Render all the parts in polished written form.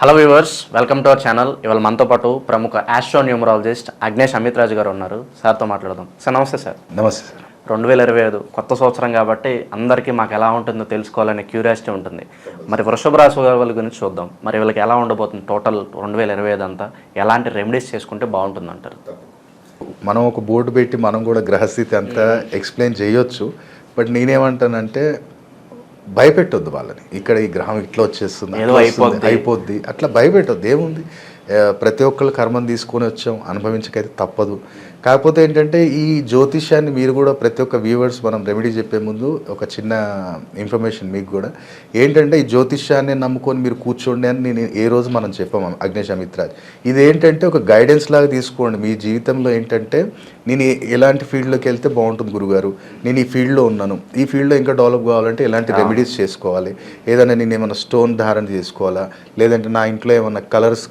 Hello viewers, welcome to our channel. ఇవాళ మనతో పాటు ప్రముఖ ఆస్ట్రోన్యూమరాలజిస్ట్ అగ్నేష్ అమిత్ రాజు గారు ఉన్నారు. సార్తో మాట్లాడదాం. సార్ నమస్తే. సార్ నమస్తే సార్. 2025 కొత్త సంవత్సరం కాబట్టి అందరికీ మాకు ఎలా ఉంటుందో తెలుసుకోవాలనే క్యూరియాసిటీ ఉంటుంది. మరి వృషభ రాశి వాళ్ళ గురించి చూద్దాం. మరి వీళ్ళకి ఎలా ఉండబోతుంది టోటల్ 2025 అంతా, ఎలాంటి రెమెడీస్ చేసుకుంటే బాగుంటుంది అంటారు? మనం ఒక బోర్డు పెట్టి మనం కూడా గ్రహస్థితి అంతా ఎక్స్ప్లెయిన్ చేయొచ్చు. బట్ నేనేమంటానంటే భయపెట్టొద్దు వాళ్ళని. ఇక్కడ ఈ గ్రహం ఇట్లా వచ్చేస్తుంది, అయిపోద్ది, అట్లా భయపెట్టొద్దు. ఏముంది, ప్రతి ఒక్కళ్ళు కర్మం తీసుకొని వచ్చాం, అనుభవించకైతే తప్పదు. కాకపోతే ఏంటంటే ఈ జ్యోతిష్యాన్ని మీరు కూడా ప్రతి ఒక్క వ్యూవర్స్, మనం రెమెడీ చెప్పే ముందు ఒక చిన్న ఇన్ఫర్మేషన్ మీకు కూడా ఏంటంటే, ఈ జ్యోతిష్యాన్ని నమ్ముకొని మీరు కూర్చోండి అని నేను ఏ రోజు మనం చెప్పాము అగ్నేష్ అమిత్ రాజ్. ఇది ఏంటంటే ఒక గైడెన్స్ లాగా తీసుకోండి. మీ జీవితంలో ఏంటంటే నేను ఎలాంటి ఫీల్డ్లోకి వెళ్తే బాగుంటుంది గురుగారు, నేను ఈ ఫీల్డ్లో ఉన్నాను, ఈ ఫీల్డ్లో ఇంకా డెవలప్ కావాలంటే ఎలాంటి రెమెడీస్ చేసుకోవాలి, ఏదైనా నేను ఏమైనా స్టోన్ ధారణ చేసుకోవాలా, లేదంటే నా ఇంట్లో ఏమన్నా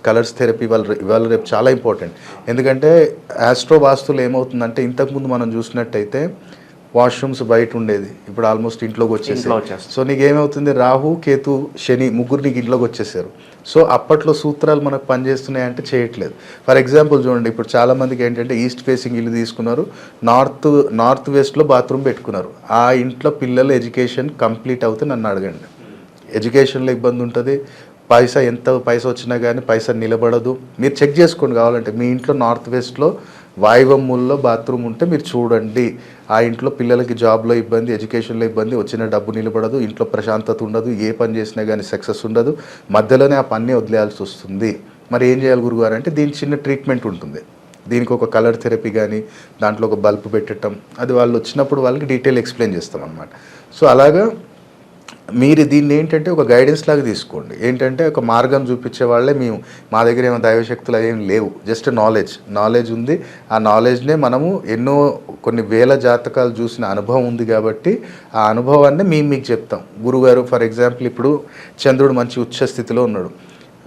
కలర్స్ థెరపీ ఇవాళ రేపు చాలా ఇంపార్టెంట్. ఎందుకంటే ఆస్ట్రో వాస్తులు ఏమవుతుందంటే, ఇంతకుముందు మనం చూసినట్టయితే వాష్రూమ్స్ బయట ఉండేది, ఇప్పుడు ఆల్మోస్ట్ ఇంట్లోకి వచ్చేసారు. సో నీకు ఏమవుతుంది, రాహు కేతు శని ముగ్గురు నీకు ఇంట్లోకి వచ్చేసారు. సో అప్పట్లో సూత్రాలు మనకు పనిచేస్తున్నాయి అంటే చేయట్లేదు. ఫర్ ఎగ్జాంపుల్ చూడండి, ఇప్పుడు చాలామందికి ఏంటంటే ఈస్ట్ ఫేసింగ్ ఇల్లు తీసుకున్నారు, నార్త్ వెస్ట్లో బాత్రూమ్ పెట్టుకున్నారు. ఆ ఇంట్లో పిల్లల ఎడ్యుకేషన్ కంప్లీట్ అవుతే నన్ను అడగండి. ఎడ్యుకేషన్లో ఇబ్బంది ఉంటుంది, ఎంత పైసా వచ్చినా కానీ పైసా నిలబడదు. మీరు చెక్ చేసుకోండి కావాలంటే. మీ ఇంట్లో నార్త్ వెస్ట్లో వాయువ్యంలో బాత్రూమ్ ఉంటే మీరు చూడండి. ఆ ఇంట్లో పిల్లలకి జాబ్లో ఇబ్బంది, ఎడ్యుకేషన్లో ఇబ్బంది, వచ్చిన డబ్బు నిలబడదు, ఇంట్లో ప్రశాంతత ఉండదు, ఏ పని చేసినా కానీ సక్సెస్ ఉండదు, మధ్యలోనే ఆ పని వదిలేయాల్సి వస్తుంది. మరి ఏం చేయాలి గురుగారు అంటే, దీనికి చిన్న ట్రీట్మెంట్ ఉంటుంది. దీనికి ఒక కలర్ థెరపీ కానీ, దాంట్లో ఒక బల్బ్ పెట్టడం, అది వాళ్ళు వచ్చినప్పుడు వాళ్ళకి డీటెయిల్ ఎక్స్ప్లెయిన్ చేస్తాం అన్నమాట. సో అలాగా మీరు దీన్ని ఏంటంటే ఒక గైడెన్స్ లాగా తీసుకోండి. ఏంటంటే ఒక మార్గం చూపించే వాళ్ళే మేము. మా దగ్గర ఏమో దైవశక్తులు ఏం లేవు, జస్ట్ నాలెడ్జ్ ఉంది. ఆ నాలెడ్జ్నే మనము కొన్ని వేల జాతకాలు చూసిన అనుభవం ఉంది కాబట్టి ఆ అనుభవాన్ని మీకు చెప్తాం. గురుగారు ఫర్ ఎగ్జాంపుల్ ఇప్పుడు చంద్రుడు మంచి ఉచ్చ స్థితిలో ఉన్నాడు.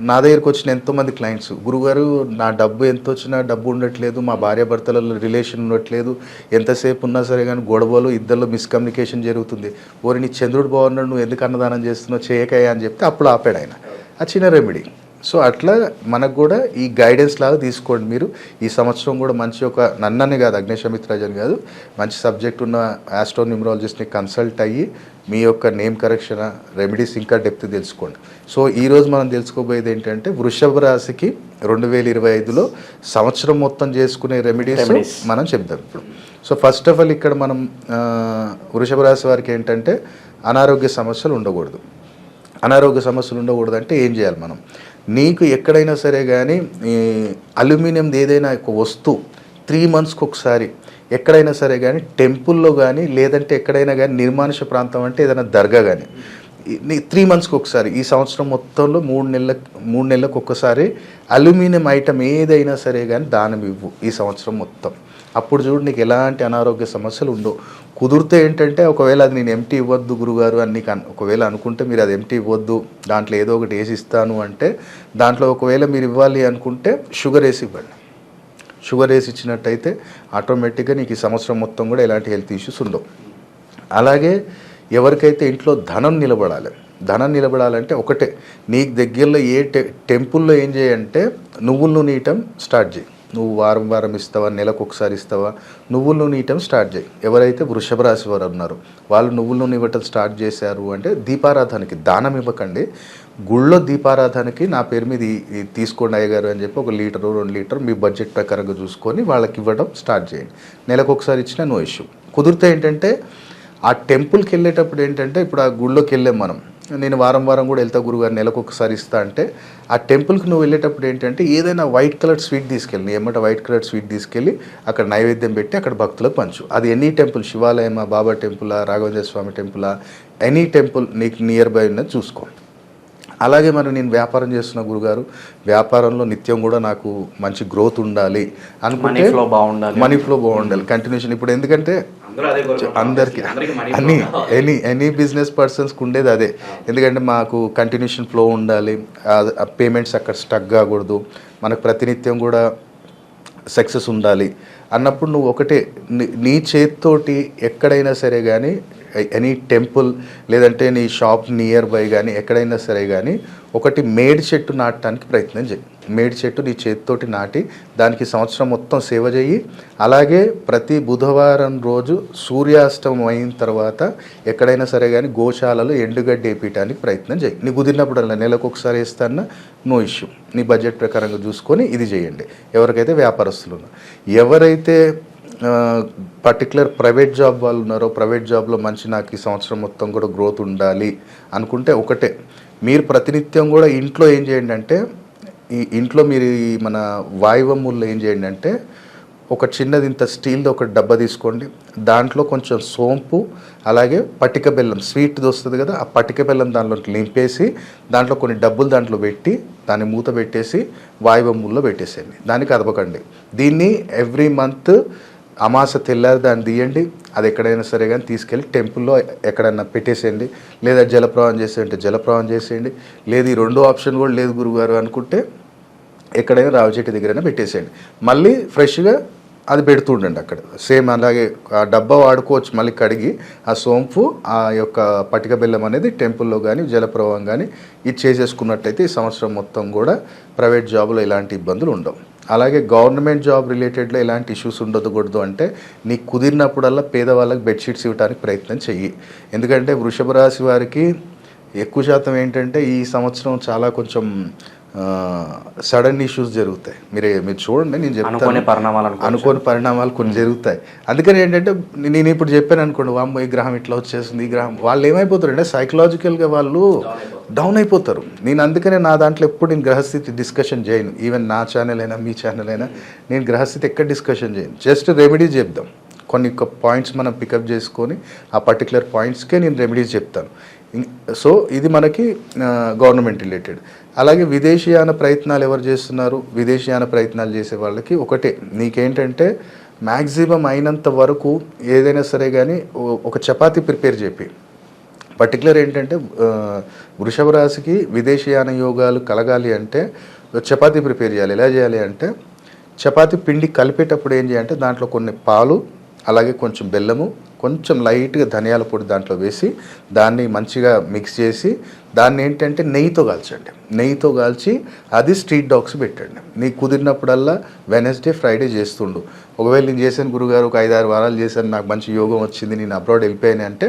నా దగ్గరికి వచ్చిన ఎంతోమంది క్లయింట్స్, గురుగారు నా డబ్బు ఎంత వచ్చినా డబ్బు ఉండట్లేదు, మా భార్యాభర్తలలో రిలేషన్ ఉండట్లేదు, ఎంతసేపు ఉన్నా సరే కానీ గొడవలు, ఇద్దరిలో మిస్కమ్యూనికేషన్ జరుగుతుంది. ఓరి నీ చంద్రుడు బాగున్నాడు, నువ్వు ఎందుకు అన్నదానం చేస్తున్నావు, చేయకయ్యా అని చెప్తే అప్పుడు ఆపాడు ఆయన. ఆ చిన్న రెమెడీ. సో అట్లా మనకు కూడా ఈ గైడెన్స్ లాగా తీసుకోండి మీరు. ఈ సంవత్సరం కూడా మంచి ఒక నన్నని కాదు, అగ్నేష్ అమిత్ రాజన్ కాదు, మంచి సబ్జెక్ట్ ఉన్న ఆస్ట్రోన్యూమరాలజిస్ట్ని కన్సల్ట్ అయ్యి మీ యొక్క నేమ్ కరెక్షన్, రెమెడీస్ ఇంకా డెప్త్ తెలుసుకోండి. సో ఈరోజు మనం తెలుసుకోబోయేది ఏంటంటే, వృషభ రాశికి 2025లో సంవత్సరం మొత్తం చేసుకునే రెమెడీస్ మనం చెప్దాం ఇప్పుడు. సో ఫస్ట్ ఆఫ్ ఆల్ ఇక్కడ మనం వృషభ రాశి వారికి ఏంటంటే అనారోగ్య సమస్యలు ఉండకూడదు. అంటే ఏం చేయాలి మనం? నీకు ఎక్కడైనా సరే కానీ అల్యూమినియం ఏదైనా ఒక వస్తువు 3 monthsకి ఒకసారి ఎక్కడైనా సరే కానీ టెంపుల్లో కానీ, లేదంటే ఎక్కడైనా కానీ నిర్మానుష ప్రాంతం అంటే ఏదైనా దర్గా కానీ 3 monthsకి ఒకసారి, ఈ సంవత్సరం మొత్తంలో 3 నెలలకు ఒక్కసారి అల్యూమినియం ఐటమ్ ఏదైనా సరే కానీ దానం ఇవ్వు ఈ సంవత్సరం మొత్తం. అప్పుడు చూడు నీకు ఎలాంటి అనారోగ్య సమస్యలు ఉండవు. కుదిరితే ఏంటంటే, ఒకవేళ అది నేను ఎంటీ ఇవ్వద్దు గురుగారు అని ఒకవేళ అనుకుంటే, మీరు అది ఎంటీ ఇవ్వద్దు, దాంట్లో ఏదో ఒకటి వేసి ఇస్తాను అంటే, దాంట్లో ఒకవేళ మీరు ఇవ్వాలి అనుకుంటే షుగర్ వేసి ఇవ్వండి. షుగర్ వేసి ఇచ్చినట్టయితే ఆటోమేటిక్గా నీకు ఈ సంవత్సరం మొత్తం కూడా ఎలాంటి హెల్త్ ఇష్యూస్ ఉండవు. అలాగే ఎవరికైతే ఇంట్లో ధనం నిలబడాలంటే ఒకటే, నీకు దగ్గరలో ఏ టెంపుల్లో ఏం చేయంటే నువ్వుల నూనె ఇవ్వటం స్టార్ట్ చేయి. నువ్వు వారం ఇస్తావా, నెలకు ఒకసారి ఇస్తావా, నువ్వుల నూనె ఇవ్వటం స్టార్ట్ చేయి. ఎవరైతే వృషభ రాశి వారు ఉన్నారో వాళ్ళు నువ్వుల నూనె ఇవ్వటం స్టార్ట్ చేశారు అంటే, దీపారాధనకి దానం ఇవ్వకండి, గుళ్ళో దీపారాధనకి నా పేరు మీద తీసుకోండి అయ్యగారు అని చెప్పి 1 లీటరు 2 లీటర్ మీ బడ్జెట్ ప్రకారంగా చూసుకొని వాళ్ళకి ఇవ్వడం స్టార్ట్ చేయండి. నెలకు ఒకసారి ఇచ్చినా నో ఇష్యూ. కుదిరితే ఏంటంటే ఆ టెంపుల్కి వెళ్ళేటప్పుడు ఏంటంటే, ఇప్పుడు ఆ గుళ్ళోకి వెళ్ళాం మనం, నేను వారం కూడా వెళ్తా గురుగారు, నెలకు ఒకసారి ఇస్తా అంటే, ఆ టెంపుల్కి నువ్వు వెళ్ళేటప్పుడు ఏంటంటే ఏదైనా వైట్ కలర్ స్వీట్ తీసుకెళ్ళి, వైట్ కలర్ స్వీట్ తీసుకెళ్ళి అక్కడ నైవేద్యం పెట్టి అక్కడ భక్తులకు పంచు. అది ఎనీ టెంపుల్, శివాలయమా, బాబా టెంపులా, రాఘవేంద్ర స్వామి టెంపులా, ఎనీ టెంపుల్ నీకు నియర్ బై ఉన్నది చూసుకో. అలాగే మరి నేను వ్యాపారం చేస్తున్న గురుగారు, వ్యాపారంలో నిత్యం కూడా నాకు మంచి గ్రోత్ ఉండాలి అనుకుంటే, మనీ ఫ్లో బాగుండాలి కంటిన్యూషన్. ఇప్పుడు ఎందుకంటే అందరికీ ఎనీ బిజినెస్ పర్సన్స్కి ఉండేది అదే. ఎందుకంటే మాకు కంటిన్యూషన్ ఫ్లో ఉండాలి, పేమెంట్స్ అక్కడ స్టక్ కాకూడదు, మనకు ప్రతినిత్యం కూడా సక్సెస్ ఉండాలి అన్నప్పుడు నువ్వు ఒకటే, నీ చేతితోటి ఎక్కడైనా సరే కానీ ఎనీ టెంపుల్ లేదంటే నీ షాప్ నియర్ బై కానీ ఎక్కడైనా సరే కానీ ఒకటి మేడి చెట్టు నాటడానికి ప్రయత్నం చేయి. మేడి చెట్టు నీ చేతితోటి నాటి దానికి సంవత్సరం మొత్తం సేవ చేయి. అలాగే ప్రతి బుధవారం రోజు సూర్యాస్తమం అయిన తర్వాత ఎక్కడైనా సరే కానీ గోశాలలో ఎండుగడ్డి వేపించడానికి ప్రయత్నం చేయి. నీ కుదిరినప్పుడల్లా నెలకు ఒకసారి వేస్తాన్నా నో ఇష్యూ, నీ బడ్జెట్ ప్రకారంగా చూసుకొని ఇది చేయండి. ఎవరికైతే వ్యాపారస్తులు ఉన్నారో, ఎవరైతే పర్టికులర్ ప్రైవేట్ జాబ్ వాళ్ళు ఉన్నారో, ప్రైవేట్ జాబ్లో మంచి నాకు ఈ సంవత్సరం మొత్తం కూడా గ్రోత్ ఉండాలి అనుకుంటే ఒకటే, మీరు ప్రతినిత్యం కూడా ఇంట్లో ఏం చేయండి అంటే, ఈ ఇంట్లో మీరు ఈ మన వాయువమ్ముల్లో ఏం చేయండి అంటే ఒక చిన్నది ఇంత స్టీల్ది ఒక డబ్బా తీసుకోండి. దాంట్లో కొంచెం సోంపు అలాగే పటిక బెల్లం స్వీట్ది వస్తుంది కదా, ఆ పటిక బెల్లం దాంట్లో నింపేసి దాంట్లో కొన్ని డబ్బులు దాంట్లో పెట్టి దాన్ని మూత పెట్టేసి వాయువమ్ముల్లో పెట్టేసేయండి. దానికి అదపకండి. దీన్ని ఎవ్రీ మంత్ అమాస తెల్లారి దాన్ని తీయండి. అది ఎక్కడైనా సరే కానీ తీసుకెళ్ళి టెంపుల్లో ఎక్కడైనా పెట్టేసేయండి. లేదా జలప్రవాహం చేసేయండి, జలప్రవాహం చేసేయండి. లేదు ఈ రెండో ఆప్షన్ కూడా లేదు గురుగారు అనుకుంటే ఎక్కడైనా రావి చెట్టు దగ్గరైనా పెట్టేసేయండి. మళ్ళీ ఫ్రెష్గా అది పెడుతుండండి అక్కడ. సేమ్ అలాగే ఆ డబ్బా వాడుకోవచ్చు, మళ్ళీ కడిగి ఆ సోంపు ఆ యొక్క పటిక బెల్లం అనేది టెంపుల్లో కానీ జలప్రవాహం కానీ ఇది చేసేసుకున్నట్టయితే ఈ సంవత్సరం మొత్తం కూడా ప్రైవేట్ జాబ్లో ఎలాంటి ఇబ్బందులు ఉండవు. అలాగే గవర్నమెంట్ జాబ్ రిలేటెడ్లో ఎలాంటి ఇష్యూస్ ఉండకూడదు అంటే నీకు కుదిరినప్పుడల్లా పేదవాళ్ళకి బెడ్షీట్స్ ఇవ్వడానికి ప్రయత్నం చెయ్యి. ఎందుకంటే వృషభ రాశి వారికి ఎక్కువ శాతం ఏంటంటే ఈ సంవత్సరం చాలా కొంచెం సడన్ ఇష్యూస్ జరుగుతాయి. మీరు చూడండి, నేను చెప్తాను, అనుకోని పరిణామాలు కొన్ని జరుగుతాయి. అందుకని ఏంటంటే నేను ఇప్పుడు చెప్పాను అనుకోండి, వామ్మో ఈ గ్రహం ఇట్లా వచ్చేస్తుంది, ఈ గ్రహం, వాళ్ళు ఏమైపోతారు అంటే సైకలాజికల్గా వాళ్ళు డౌన్ అయిపోతారు. నేను అందుకనే నా దాంట్లో ఎప్పుడు నేను గ్రహస్థితి డిస్కషన్ చేయను. ఈవెన్ నా ఛానల్ అయినా మీ ఛానల్ అయినా నేను గ్రహస్థితి ఎక్కడ డిస్కషన్ చేయను. జస్ట్ రెమెడీస్ చెప్దాం. కొన్ని పాయింట్స్ మనం పికప్ చేసుకొని ఆ పర్టికులర్ పాయింట్స్కే నేను రెమెడీస్ చెప్తాను. సో ఇది మనకి గవర్నమెంట్ రిలేటెడ్. అలాగే విదేశీయాన ప్రయత్నాలు ఎవరు చేస్తున్నారు, విదేశీయాన ప్రయత్నాలు చేసే వాళ్ళకి ఒకటే, నీకేంటంటే మ్యాక్సిమం అయినంత వరకు ఏదైనా సరే కానీ ఒక చపాతీ ప్రిపేర్ చెప్పి. పర్టికులర్ ఏంటంటే వృషభ రాశికి విదేశీయాన యోగాలు కలగాలి అంటే చపాతీ ప్రిపేర్ చేయాలి. ఎలా చేయాలి అంటే చపాతీ పిండి కలిపేటప్పుడు ఏం చేయాలంటే దాంట్లో కొన్ని పాలు అలాగే కొంచెం బెల్లము కొంచెం లైట్గా ధనియాల పొడి దాంట్లో వేసి దాన్ని మంచిగా మిక్స్ చేసి దాన్ని ఏంటంటే నెయ్యితో కాల్చండి. నెయ్యితో కాల్చి అది స్ట్రీట్ డాగ్స్ పెట్టండి. నీకు కుదిరినప్పుడల్లా వెనస్డే ఫ్రైడే చేస్తుండు. ఒకవేళ నేను చేశాను గురుగారు ఒక 5-6 వారాలు చేశాను, నాకు మంచి యోగం వచ్చింది, నేను అబ్రాడ్ వెళ్ళిపోయాను అంటే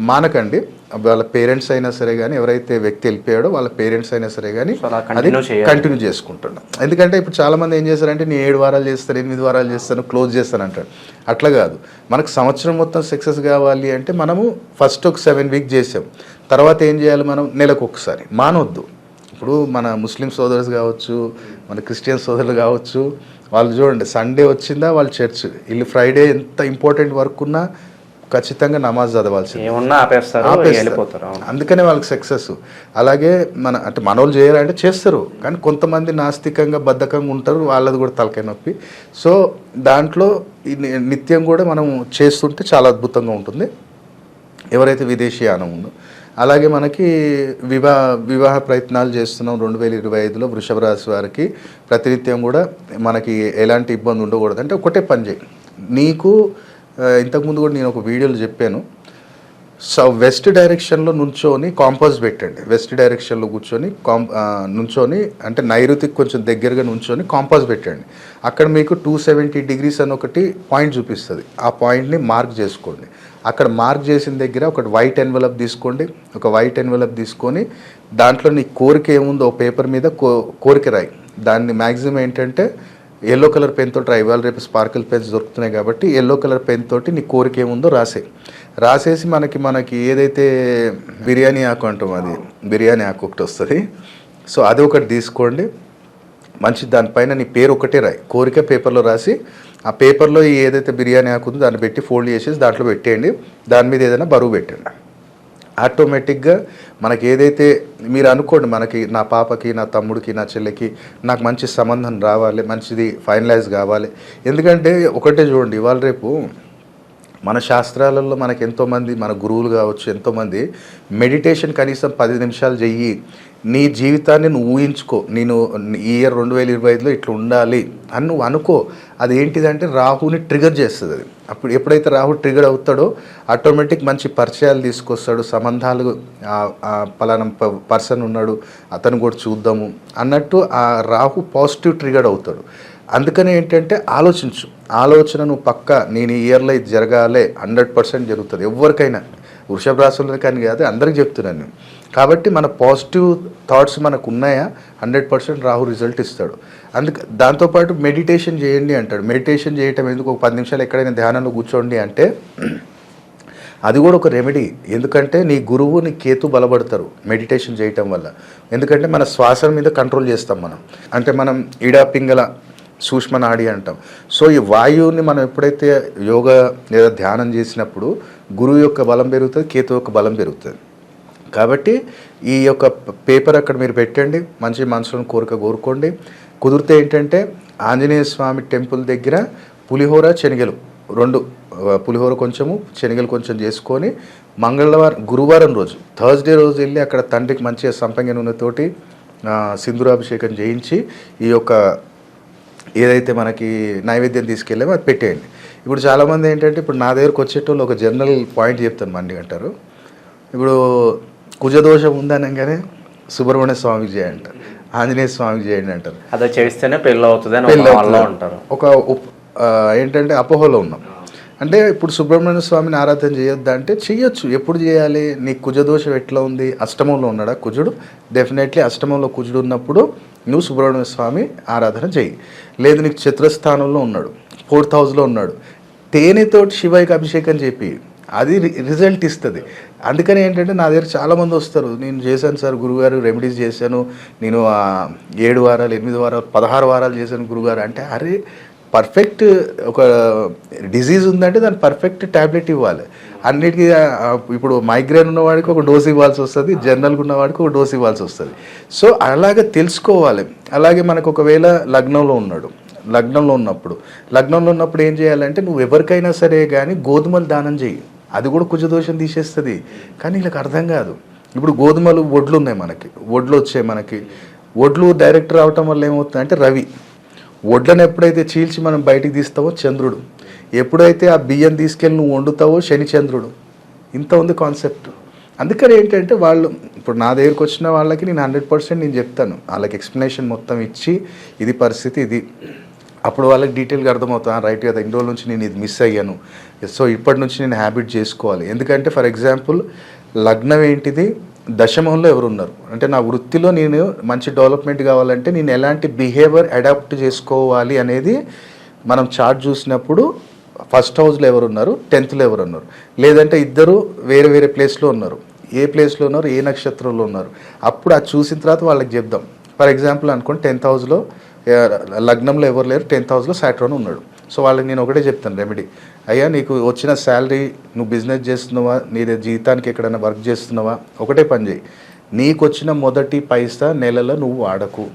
మానకండి. వాళ్ళ పేరెంట్స్ అయినా సరే కానీ, ఎవరైతే వ్యక్తి వెళ్ళిపోయాడో వాళ్ళ పేరెంట్స్ అయినా సరే కానీ అది కంటిన్యూ చేసుకుంటున్నాం. ఎందుకంటే ఇప్పుడు చాలామంది ఏం చేస్తారంటే నేను 7 వారాలు చేస్తాను, 8 వారాలు చేస్తాను, క్లోజ్ చేస్తాను అంటాడు. అట్లా కాదు. మనకు సంవత్సరం మొత్తం సక్సెస్ కావాలి అంటే మనము ఫస్ట్ ఒక 7 వీక్ చేసాం, తర్వాత ఏం చేయాలి, మనం నెలకు ఒకసారి మానవద్దు. ఇప్పుడు మన ముస్లిం సోదరులు కావచ్చు, మన క్రిస్టియన్ సోదరులు కావచ్చు, వాళ్ళు చూడండి సండే వచ్చిందా వాళ్ళు చర్చ్, వీళ్ళు ఫ్రైడే ఎంత ఇంపార్టెంట్ వర్క్ ఉన్నా ఖచ్చితంగా నమాజ్ చదవాల్సింది, అందుకనే వాళ్ళకి సక్సెస్. అలాగే అంటే మనోళ్ళు చేయాలంటే చేస్తారు, కానీ కొంతమంది నాస్తికంగా బద్ధకంగా ఉంటారు, వాళ్ళది కూడా తలకాయ నొప్పి. సో దాంట్లో నిత్యం కూడా మనం చేస్తుంటే చాలా అద్భుతంగా ఉంటుంది ఎవరైతే విదేశీయానం ఉందో. అలాగే మనకి వివాహ ప్రయత్నాలు చేస్తున్నాం 2025లో వృషభ రాశి వారికి ప్రతినిత్యం కూడా మనకి ఎలాంటి ఇబ్బంది ఉండకూడదు. అంటే ఒకటే పని చేయి. నీకు ఇంతకుముందు కూడా నేను ఒక వీడియోలో చెప్పాను, వెస్ట్ డైరెక్షన్లో నుంచొని కాంపాస్ పెట్టండి. వెస్ట్ డైరెక్షన్లో కూర్చొని నుంచొని అంటే నైరుతికి కొంచెం దగ్గరగా నుంచొని కాంపాస్ పెట్టండి. అక్కడ మీకు 270 degrees అని ఒకటి పాయింట్ చూపిస్తుంది. ఆ పాయింట్ని మార్క్ చేసుకోండి. అక్కడ మార్క్ చేసిన దగ్గర ఒక వైట్ ఎన్వలప్ తీసుకోండి. ఒక వైట్ ఎన్వలప్ తీసుకొని దాంట్లో నీ కోరిక ఏముందో పేపర్ మీద కోరిక రాయి. దాన్ని మ్యాక్సిమం ఏంటంటే ఎల్లో కలర్ పెన్ తోటి రాయి. ఇవాళ రేపు స్పార్కిల్ పెన్స్ దొరుకుతున్నాయి కాబట్టి ఎల్లో కలర్ పెన్ తోటి నీ కోరిక ఏముందో రాసేసి మనకి ఏదైతే బిర్యానీ ఆకు అంటాం, అది బిర్యానీ ఆకు ఒకటి వస్తుంది. సో అది ఒకటి తీసుకోండి. మంచి దానిపైన నీ పేరు ఒకటే రాయి, కోరిక పేపర్లో రాసి ఆ పేపర్లో ఏదైతే బిర్యానీ ఆకు ఉందో దాన్ని పెట్టి ఫోల్డ్ చేసేసి దాంట్లో పెట్టేయండి. దాని మీద ఏదైనా బరువు పెట్టండి. ఆటోమేటిక్గా మనకి ఏదైతే మీరు అనుకోండి, మనకి నా పాపకి, నా తమ్ముడికి, నా చెల్లికి నాకు మంచి సంబంధం రావాలి, మంచిది ఫైనలైజ్ కావాలి. ఎందుకంటే ఒకటే చూడండి, ఇవాళ రేపు మన శాస్త్రాలలో మనకు ఎంతోమంది మన గురువులు కావచ్చు, ఎంతోమంది మెడిటేషన్ కనీసం 10 నిమిషాలు చెయ్యి, నీ జీవితాన్ని నువ్వు ఊహించుకో, నేను ఈ ఇయర్ 2025లో ఇట్లా ఉండాలి అని నువ్వు అనుకో. అది ఏంటిదంటే రాహుని ట్రిగర్ చేస్తుంది. అది అప్పుడు ఎప్పుడైతే రాహు ట్రిగర్ అవుతాడో ఆటోమేటిక్ మంచి పరిచయాలు తీసుకొస్తాడు, సంబంధాలు, పలానా పర్సన్ ఉన్నాడు అతను కూడా చూద్దాము అన్నట్టు ఆ రాహు పాజిటివ్ ట్రిగర్ అవుతాడు. అందుకని ఏంటంటే ఆలోచన నువ్వు పక్క నేను ఈ ఇయర్లో ఇది జరగాలే, 100% జరుగుతుంది ఎవరికైనా, వృషభ రాశుల్లో కానీ కాదు అందరికి చెప్తున్నాను నేను. కాబట్టి మన పాజిటివ్ థాట్స్ మనకు ఉన్నాయా 100% రాహు రిజల్ట్ ఇస్తాడు. దాంతోపాటు మెడిటేషన్ చేయండి అంటాడు. మెడిటేషన్ చేయటం ఎందుకు, ఒక 10 నిమిషాలు ఎక్కడైనా ధ్యానంలో కూర్చోండి అంటే అది కూడా ఒక రెమెడీ. ఎందుకంటే నీ గురువు నీ కేతు బలపడతారు మెడిటేషన్ చేయటం వల్ల. ఎందుకంటే మన శ్వాస మీద కంట్రోల్ చేస్తాం మనం. అంటే మనం ఇడా పింగళ సూక్ష్మ నాడి అంటాం. సో ఈ వాయువుని మనం ఎప్పుడైతే యోగా లేదా ధ్యానం చేసినప్పుడు గురువు యొక్క బలం పెరుగుతుంది, కేతు యొక్క బలం పెరుగుతుంది. కాబట్టి ఈ యొక్క పేపర్ అక్కడ మీరు పెట్టండి, మంచి మనసులను కోరుకోండి. కుదిరితే ఏంటంటే ఆంజనేయ స్వామి టెంపుల్ దగ్గర పులిహోర శనగలు 2, పులిహోర కొంచెము శనగలు కొంచెం చేసుకొని గురువారం రోజు థర్స్డే రోజు వెళ్ళి అక్కడ తండ్రికి మంచిగా సంపంగి నూనెతోటి సింధూరాభిషేకం చేయించి ఈ యొక్క ఏదైతే మనకి నైవేద్యం తీసుకెళ్ళామో అది పెట్టేయండి. ఇప్పుడు చాలామంది ఏంటంటే ఇప్పుడు నా దగ్గరకు వచ్చేటోళ్ళు ఒక జనరల్ పాయింట్ చెప్తాను మండి అంటారు. ఇప్పుడు కుజదోషం ఉందనగానే సుబ్రహ్మణ్య స్వామికి చేయండి, ఆంజనేయ స్వామికి చేయండి అంటారు. అదే చేస్తేనే పెళ్ళి అవుతుంది అంటారు. ఒక ఏంటంటే అపోహలో ఉన్నాం. అంటే ఇప్పుడు సుబ్రహ్మణ్య స్వామిని ఆరాధన చేయొద్దా అంటే చెయ్యొచ్చు. ఎప్పుడు చేయాలి, నీకు కుజదోషం ఎట్లా ఉంది, అష్టమంలో ఉన్నాడా కుజుడు, డెఫినెట్లీ అష్టమంలో కుజుడు ఉన్నప్పుడు నువ్వు సుబ్రహ్మణ్య స్వామి ఆరాధన చెయ్యి. లేదు నీకు చతురస్థానంలో ఉన్నాడు, 4th హౌస్లో ఉన్నాడు, తేనెతోటి శివయ్యకి అభిషేకం చెప్పి అది రిజల్ట్ ఇస్తుంది. అందుకని ఏంటంటే నా దగ్గర చాలామంది వస్తారు, నేను చేశాను సార్ గురుగారు, రెమెడీస్ చేశాను, నేను 7 వారాలు 8 వారాలు 16 వారాలు చేశాను గురుగారు అంటే, అరే పర్ఫెక్ట్ ఒక డిజీజ్ ఉందంటే దాన్ని పర్ఫెక్ట్ ట్యాబ్లెట్ ఇవ్వాలి. అన్నిటికీ ఇప్పుడు మైగ్రేన్ ఉన్నవాడికి ఒక డోస్ ఇవ్వాల్సి వస్తుంది, జనరల్గా ఉన్నవాడికి ఒక డోస్ ఇవ్వాల్సి వస్తుంది. సో అలాగే తెలుసుకోవాలి. అలాగే మనకు ఒకవేళ లగ్నంలో ఉన్నప్పుడు ఏం చేయాలంటే నువ్వు ఎవరికైనా సరే కానీ గోధుమలు దానం చేయి, అది కూడా కుజదోషం తీసేస్తుంది. కానీ వీళ్ళకి అర్థం కాదు. ఇప్పుడు గోధుమలు వడ్లు ఉన్నాయి, వడ్లు వచ్చాయి మనకి. వడ్లు డైరెక్ట్ రావటం వల్ల ఏమవుతుందంటే రవి, వడ్లను ఎప్పుడైతే చీల్చి మనం బయటికి తీస్తావో చంద్రుడు, ఎప్పుడైతే ఆ బియ్యం తీసుకెళ్ళి నువ్వు వండుతావో శని చంద్రుడు. ఇంత ఉంది కాన్సెప్ట్. అందుకని ఏంటంటే వాళ్ళు ఇప్పుడు నా దగ్గరికి వచ్చిన వాళ్ళకి నేను 100% నేను చెప్తాను, వాళ్ళకి ఎక్స్ప్లెనేషన్ మొత్తం ఇచ్చి ఇది పరిస్థితి ఇది, అప్పుడు వాళ్ళకి డీటెయిల్గా అర్థమవుతుంది, రైట్ కదా ఇన్ని రోజుల నుంచి నేను ఇది మిస్ అయ్యాను, సో ఇప్పటి నుంచి నేను హ్యాబిట్ చేసుకోవాలి. ఎందుకంటే ఫర్ ఎగ్జాంపుల్ లగ్నం ఏంటిది, దశమంలో ఎవరున్నారు అంటే నా వృత్తిలో నేను మంచి డెవలప్మెంట్ కావాలంటే నేను ఎలాంటి బిహేవియర్ అడాప్ట్ చేసుకోవాలి అనేది మనం చార్ట్ చూసినప్పుడు 1st హౌస్లో ఎవరున్నారు, 10th ఎవరున్నారు, లేదంటే ఇద్దరు వేరే వేరే ప్లేస్లో ఉన్నారు, ఏ ప్లేస్లో ఉన్నారు, ఏ నక్షత్రంలో ఉన్నారు, అప్పుడు అది చూసిన తర్వాత వాళ్ళకి చెప్దాం. ఫర్ ఎగ్జాంపుల్ అనుకోండి 10th హౌస్లో లగ్నంలో ఎవరు లేరు, 10th హౌస్లో సాటర్న్ ఉన్నాడు. సో వాళ్ళకి నేను ఒకటే చెప్తాను రెమెడీ, అయ్యా నీకు వచ్చిన శాలరీ నువ్వు బిజినెస్ చేస్తున్నావా, నీ జీతానికి ఎక్కడైనా వర్క్ చేస్తున్నావా, ఒకటే పని చేయి, నీకు వచ్చిన మొదటి పైసా నెలలో నువ్వు వాడకు,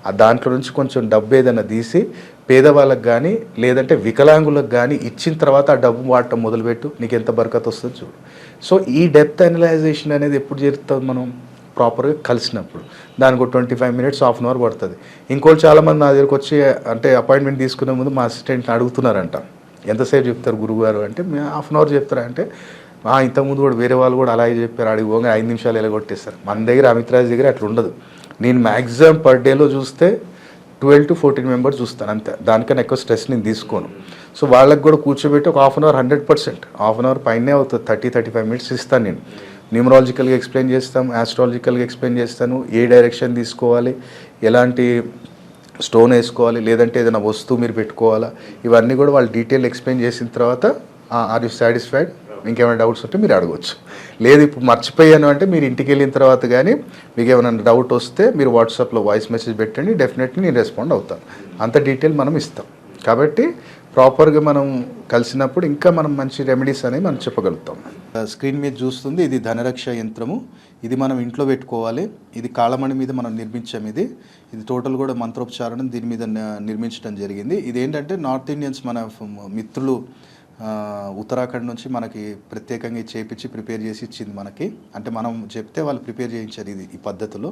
ఆ దాంట్లో నుంచి కొంచెం డబ్బు ఏదైనా తీసి పేదవాళ్ళకి కానీ లేదంటే వికలాంగులకు కానీ ఇచ్చిన తర్వాత ఆ డబ్బు వాడటం మొదలుపెట్టు, నీకు ఎంత బరకత్ వస్తుంది చూడు. సో ఈ డెప్త్ అనలైజేషన్ అనేది ఎప్పుడు జరుగుతుంది, మనం ప్రాపర్గా కలిసినప్పుడు. దానికి ఒక 25 minutes, ½ hour పడుతుంది. ఇంకోటి చాలామంది నా దగ్గరకు వచ్చి అంటే అపాయింట్మెంట్ తీసుకునే ముందు మా అసిస్టెంట్ని అడుగుతున్నారంట, ఎంతసేపు చెప్తారు గురువుగారు అంటే, మేము ½ hour చెప్తారా అంటే, ఇంతకుముందు కూడా వేరే వాళ్ళు కూడా అలాగే చెప్పారు, అడిగి పోగా 5 నిమిషాలు ఎలగొట్టేస్తారు. మన దగ్గర అమిత్రాజ్ దగ్గర అట్లా ఉండదు. నేను మ్యాక్సిమం పర్ డేలో చూస్తే 12 to 14 మెంబర్స్ చూస్తాను అంతే, దానికన్నా ఎక్కువ స్ట్రెస్ నేను తీసుకోను. సో వాళ్ళకి కూడా కూర్చోబెట్టి ఒక ½ hour 100%, ½ hour పైనే అవుతుంది, 30-35 minutes ఇస్తాను. నేను న్యూమరాలజికల్గా ఎక్స్ప్లెయిన్ చేస్తాను, ఆస్ట్రాలజికల్గా ఎక్స్ప్లెయిన్ చేస్తాను, ఏ డైరెక్షన్ తీసుకోవాలి, ఎలాంటి స్టోన్ వేసుకోవాలి, లేదంటే ఏదైనా వస్తువు మీరు పెట్టుకోవాలా, ఇవన్నీ కూడా వాళ్ళు డీటెయిల్ ఎక్స్ప్లెయిన్ చేసిన తర్వాత ఆర్ యూ సాటిస్ఫైడ్, ఇంకేమైనా డౌట్స్ ఉంటే మీరు అడగవచ్చు. లేదు ఇప్పుడు మర్చిపోయాను అంటే మీరు ఇంటికి వెళ్ళిన తర్వాత కానీ మీకు ఏమైనా డౌట్ వస్తే మీరు వాట్సాప్లో వాయిస్ మెసేజ్ పెట్టండి, డెఫినెట్లీ నేను రెస్పాండ్ అవుతాను. అంత డీటెయిల్ మనం ఇస్తాం. కాబట్టి ప్రాపర్గా మనం కలిసినప్పుడు ఇంకా మనం మంచి రెమెడీస్ అనేవి మనం చెప్పగలుగుతాం. స్క్రీన్ మీద చూస్తుంది ఇది ధనరక్ష యంత్రము, ఇది మనం ఇంట్లో పెట్టుకోవాలి. ఇది కాళమణి మీద మనం నిర్మించాం. ఇది టోటల్ కూడా మంత్రోపచారణం దీని మీద నిర్మించడం జరిగింది. ఇది ఏంటంటే నార్త్ ఇండియన్స్ మన మిత్రులు ఉత్తరాఖండ్ నుంచి మనకి ప్రత్యేకంగా చేపించి ప్రిపేర్ చేసి ఇచ్చింది మనకి. అంటే మనం చెప్తే వాళ్ళు ప్రిపేర్ చేయించారు ఈ పద్ధతిలో.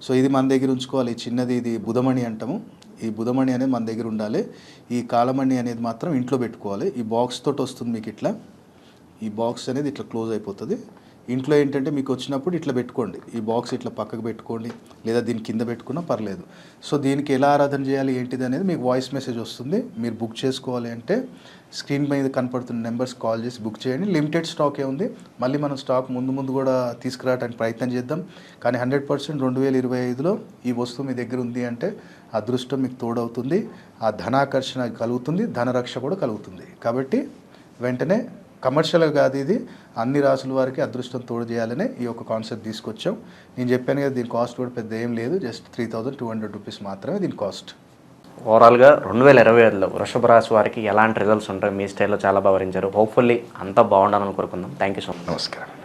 సో ఇది మన దగ్గర ఉంచుకోవాలి. చిన్నది ఇది బుధమణి అంటాము. ఈ బుధమణి అనేది మన దగ్గర ఉండాలి. ఈ కాలమణి అనేది మాత్రం ఇంట్లో పెట్టుకోవాలి. ఈ బాక్స్ తోటి వస్తుంది మీకు ఇట్లా. ఈ బాక్స్ అనేది ఇట్లా క్లోజ్ అయిపోతుంది. ఇంట్లో ఏంటంటే మీకు వచ్చినప్పుడు ఇట్లా పెట్టుకోండి. ఈ బాక్స్ ఇట్లా పక్కకు పెట్టుకోండి, లేదా దీని కింద పెట్టుకున్నా పర్లేదు. సో దీనికి ఎలా ఆరాధన చేయాలి ఏంటిది అనేది మీకు వాయిస్ మెసేజ్ వస్తుంది. మీరు బుక్ చేసుకోవాలి అంటే స్క్రీన్ మీద కనపడుతున్న నెంబర్స్ కాల్ చేసి బుక్ చేయండి. లిమిటెడ్ స్టాకే ఉంది. మళ్ళీ మనం స్టాక్ ముందు కూడా తీసుకురావడానికి ప్రయత్నం చేద్దాం. కానీ 100% 2025లో ఈ వస్తువు మీ దగ్గర ఉంది అంటే అదృష్టం మీకు తోడవుతుంది. ఆ ధనాకర్షణ కలుగుతుంది, ధనరక్ష కూడా కలుగుతుంది. కాబట్టి వెంటనే కమర్షియల్గా కాదు, ఇది అన్ని రాసుల వారికి అదృష్టం తోడు చేయాలనే ఈ యొక్క కాన్సెప్ట్ తీసుకొచ్చాం. నేను చెప్పాను కదా, దీని కాస్ట్ కూడా పెద్ద ఏం లేదు, జస్ట్ 3200 రూపీస్ మాత్రమే దీని కాస్ట్. ఓవరాల్గా 2025లో వృషభ రాశి వారికి ఎలాంటి రిజల్ట్స్ ఉంటాయి మీ స్టైల్లో చాలా బాగా వివరించారు. హోప్ఫుల్లీ అంతా బాగుండాలని కోరుకుందాం. Thank you so much. నమస్కారం.